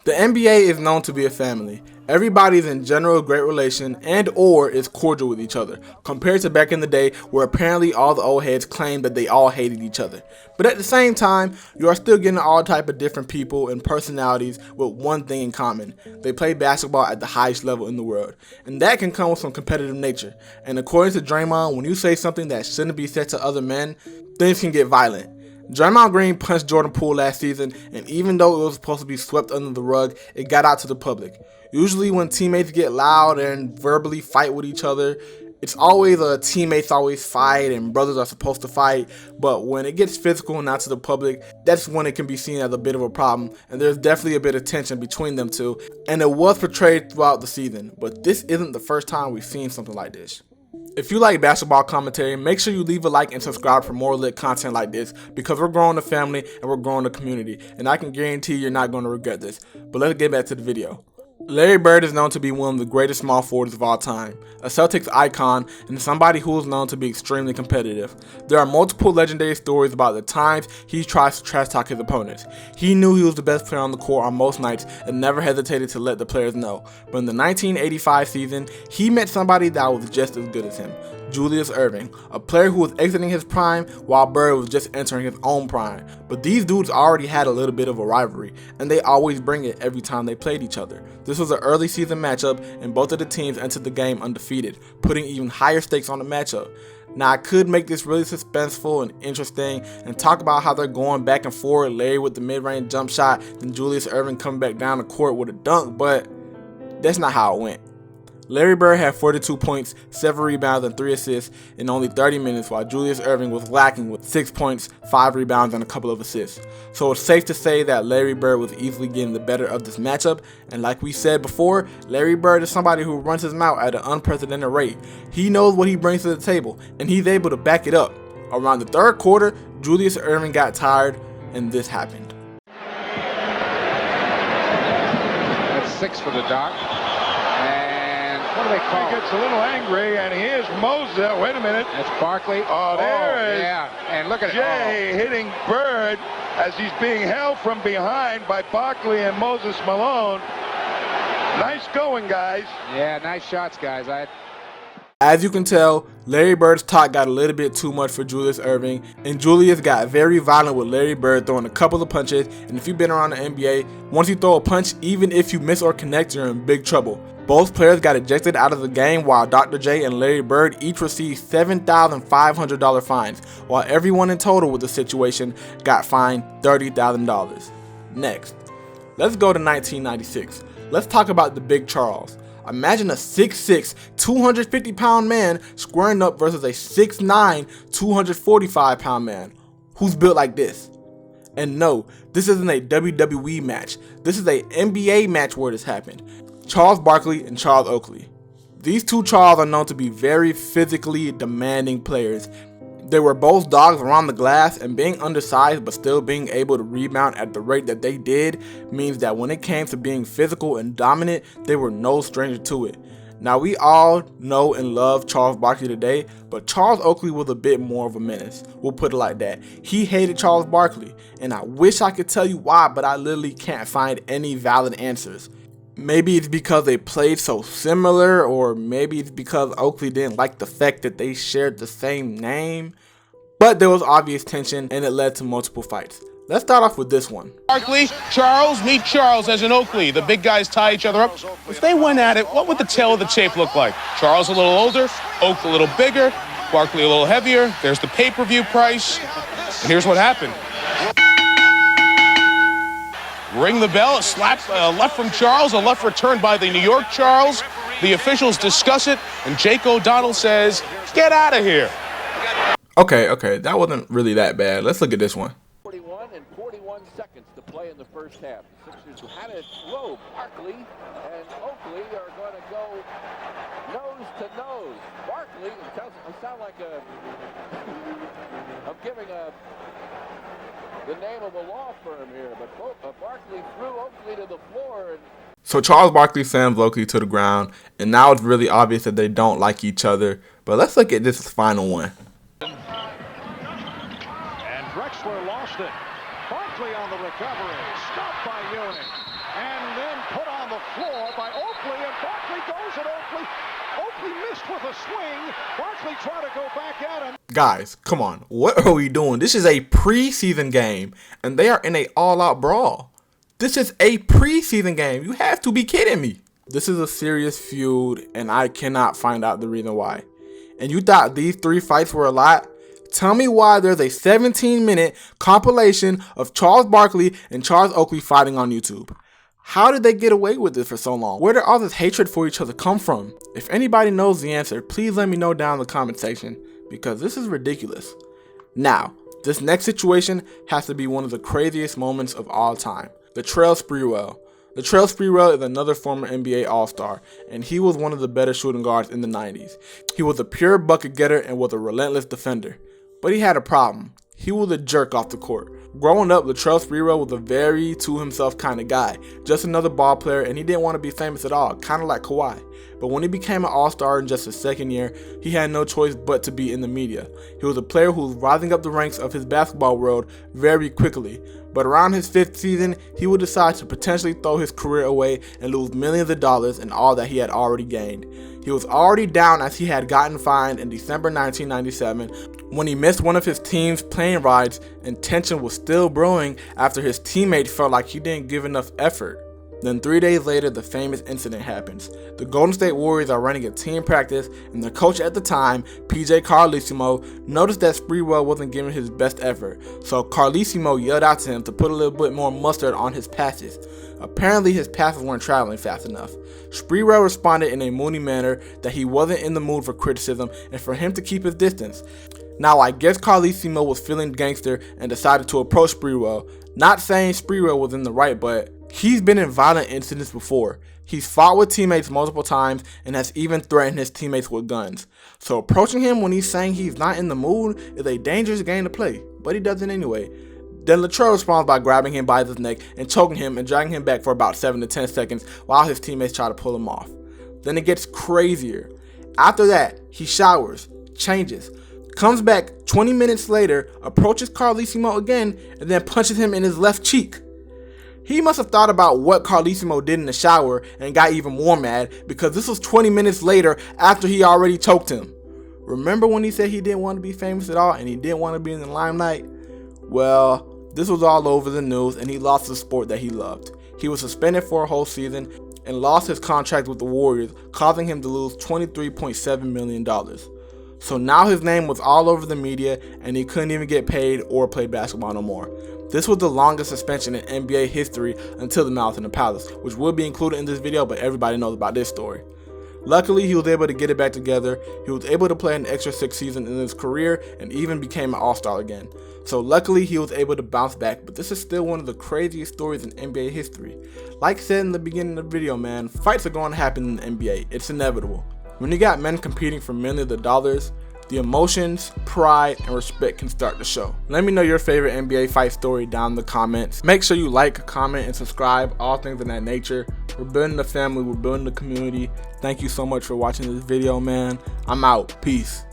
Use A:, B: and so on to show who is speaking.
A: The NBA is known to be a family. Everybody is in general great relation and or is cordial with each other, compared to back in the day where apparently all the old heads claimed that they all hated each other. But at the same time, you are still getting all type of different people and personalities with one thing in common. They play basketball at the highest level in the world. And that can come with some competitive nature. And according to Draymond, when you say something that shouldn't be said to other men, things can get violent. Draymond Green punched Jordan Poole last season, and even though it was supposed to be swept under the rug, it got out to the public. Usually when teammates get loud and verbally fight with each other, it's always teammates always fight and brothers are supposed to fight, but when it gets physical and out to the public, that's when it can be seen as a bit of a problem, and there's definitely a bit of tension between them two, and it was portrayed throughout the season, but this isn't the first time we've seen something like this. If you like basketball commentary, make sure you leave a like and subscribe for more lit content like this, because we're growing the family and we're growing the community, and I can guarantee you're not going to regret this. But let's get back to the video. Larry Bird is known to be one of the greatest small forwards of all time, a Celtics icon, and somebody who is known to be extremely competitive. There are multiple legendary stories about the times he tries to trash talk his opponents. He knew he was the best player on the court on most nights and never hesitated to let the players know. But in the 1985 season, he met somebody that was just as good as him, Julius Erving, a player who was exiting his prime while Bird was just entering his own prime. But these dudes already had a little bit of a rivalry, and they always bring it every time they played each other. This was an early season matchup, and both of the teams entered the game undefeated, putting even higher stakes on the matchup. Now I could make this really suspenseful and interesting and talk about how they're going back and forth, Larry with the mid-range jump shot, then Julius Erving coming back down the court with a dunk, but that's not how it went. Larry Bird had 42 points, 7 rebounds, and 3 assists in only 30 minutes, while Julius Erving was lacking with 6 points, 5 rebounds, and a couple of assists. So it's safe to say that Larry Bird was easily getting the better of this matchup, and like we said before, Larry Bird is somebody who runs his mouth at an unprecedented rate. He knows what he brings to the table, and he's able to back it up. Around the third quarter, Julius Erving got tired, and this happened.
B: That's 6 for the Doc. What do they call
C: He gets a little angry, and here's Moses. Wait a minute.
B: That's Barkley.
C: Oh, there is.
B: Yeah, and look at
C: Jay hitting Bird as he's being held from behind by Barkley and Moses Malone. Nice going, guys.
B: Yeah, nice shots, guys.
A: As you can tell, Larry Bird's talk got a little bit too much for Julius Erving, and Julius got very violent with Larry Bird throwing a couple of punches, and if you've been around the NBA, once you throw a punch, even if you miss or connect, you're in big trouble. Both players got ejected out of the game, while Dr. J and Larry Bird each received $7,500 fines, while everyone in total with the situation got fined $30,000. Next, let's go to 1996. Let's talk about the Big Charles. Imagine a 6'6", 250-pound man squaring up versus a 6'9", 245-pound man who's built like this. And no, this isn't a WWE match. This is a NBA match where this happened. Charles Barkley and Charles Oakley. These two Charles are known to be very physically demanding players. They were both dogs around the glass, and being undersized but still being able to rebound at the rate that they did means that when it came to being physical and dominant, they were no stranger to it. Now we all know and love Charles Barkley today, but Charles Oakley was a bit more of a menace. We'll put it like that. He hated Charles Barkley, and I wish I could tell you why, but I literally can't find any valid answers. Maybe it's because they played so similar, or maybe it's because Oakley didn't like the fact that they shared the same name. But there was obvious tension, and it led to multiple fights. Let's start off with this one.
D: Barkley, Charles, meet Charles as in Oakley. The big guys tie each other up. If they went at it, what would the tail of the tape look like? Charles a little older, Oak a little bigger, Barkley a little heavier. There's the pay-per-view price. And here's what happened. Ring the bell, a slap left from Charles, a left returned by the New York Charles. The officials discuss it, and Jake O'Donnell says, "Get out of here."
A: Okay, that wasn't really that bad. Let's look at this one.
E: 41 and 41 seconds to play in the first half. The Sixers had it low. Barkley and Oakley are going to go nose to nose. Barkley, it sound like I'm giving the name of a law firm here, but Barkley threw Oakley to the floor.
A: So Charles Barkley slammed Oakley to the ground, and now it's really obvious that they don't like each other. But let's look at this final one.
F: And Drexler lost it. Barkley on the recovery. Stopped by Ewing. And floor by Oakley, and Barkley goes at Oakley. Oakley missed with a swing. Barkley trying to go back at him.
A: Guys, come on. What are we doing? This is a preseason game, and they are in an all-out brawl. This is a preseason game. You have to be kidding me. This is a serious feud, and I cannot find out the reason why. And you thought these 3 fights were a lot? Tell me why there's a 17-minute compilation of Charles Barkley and Charles Oakley fighting on YouTube. How did they get away with this for so long? Where did all this hatred for each other come from? If anybody knows the answer, please let me know down in the comment section, because this is ridiculous. Now, this next situation has to be one of the craziest moments of all time. Latrell Sprewell. Latrell Sprewell is another former NBA All-Star, and he was one of the better shooting guards in the 90s. He was a pure bucket getter and was a relentless defender. But he had a problem. He was a jerk off the court. Growing up, Latrell Sprewell was a very to-himself kind of guy. Just another ball player, and he didn't want to be famous at all, kind of like Kawhi. But when he became an All-Star in just his second year, he had no choice but to be in the media. He was a player who was rising up the ranks of his basketball world very quickly. But around his 5th season, he would decide to potentially throw his career away and lose millions of dollars and all that he had already gained. He was already down as he had gotten fined in December 1997 when he missed one of his team's plane rides, and tension was still brewing after his teammates felt like he didn't give enough effort. Then 3 days later, the famous incident happens. The Golden State Warriors are running a team practice, and the coach at the time, PJ Carlesimo, noticed that Sprewell wasn't giving his best effort, so Carlesimo yelled out to him to put a little bit more mustard on his passes. Apparently his passes weren't traveling fast enough. Sprewell responded in a moody manner that he wasn't in the mood for criticism and for him to keep his distance. Now I guess Carlesimo was feeling gangster and decided to approach Sprewell. Not saying Sprewell was in the right, but he's been in violent incidents before. He's fought with teammates multiple times and has even threatened his teammates with guns. So approaching him when he's saying he's not in the mood is a dangerous game to play, but he does it anyway. Then Latrell responds by grabbing him by his neck and choking him and dragging him back for about 7 to 10 seconds while his teammates try to pull him off. Then it gets crazier. After that, he showers, changes, comes back 20 minutes later, approaches Carlesimo again, and then punches him in his left cheek. He must have thought about what Carlesimo did in the shower and got even more mad, because this was 20 minutes later after he already choked him. Remember when he said he didn't want to be famous at all and he didn't want to be in the limelight? Well, this was all over the news and he lost the sport that he loved. He was suspended for a whole season and lost his contract with the Warriors, causing him to lose $23.7 million. So now his name was all over the media and he couldn't even get paid or play basketball no more. This was the longest suspension in NBA history until the Malice in the Palace, which will be included in this video, but everybody knows about this story. Luckily, he was able to get it back together. He was able to play an extra 6 seasons in his career and even became an All-Star again. So luckily, he was able to bounce back, but this is still one of the craziest stories in NBA history. Like I said in the beginning of the video, man, fights are going to happen in the NBA. It's inevitable. When you got men competing for millions of dollars, the emotions, pride, and respect can start to show. Let me know your favorite NBA fight story down in the comments. Make sure you like, comment, and subscribe, all things of that nature. We're building the family, we're building the community. Thank you so much for watching this video, man. I'm out. Peace.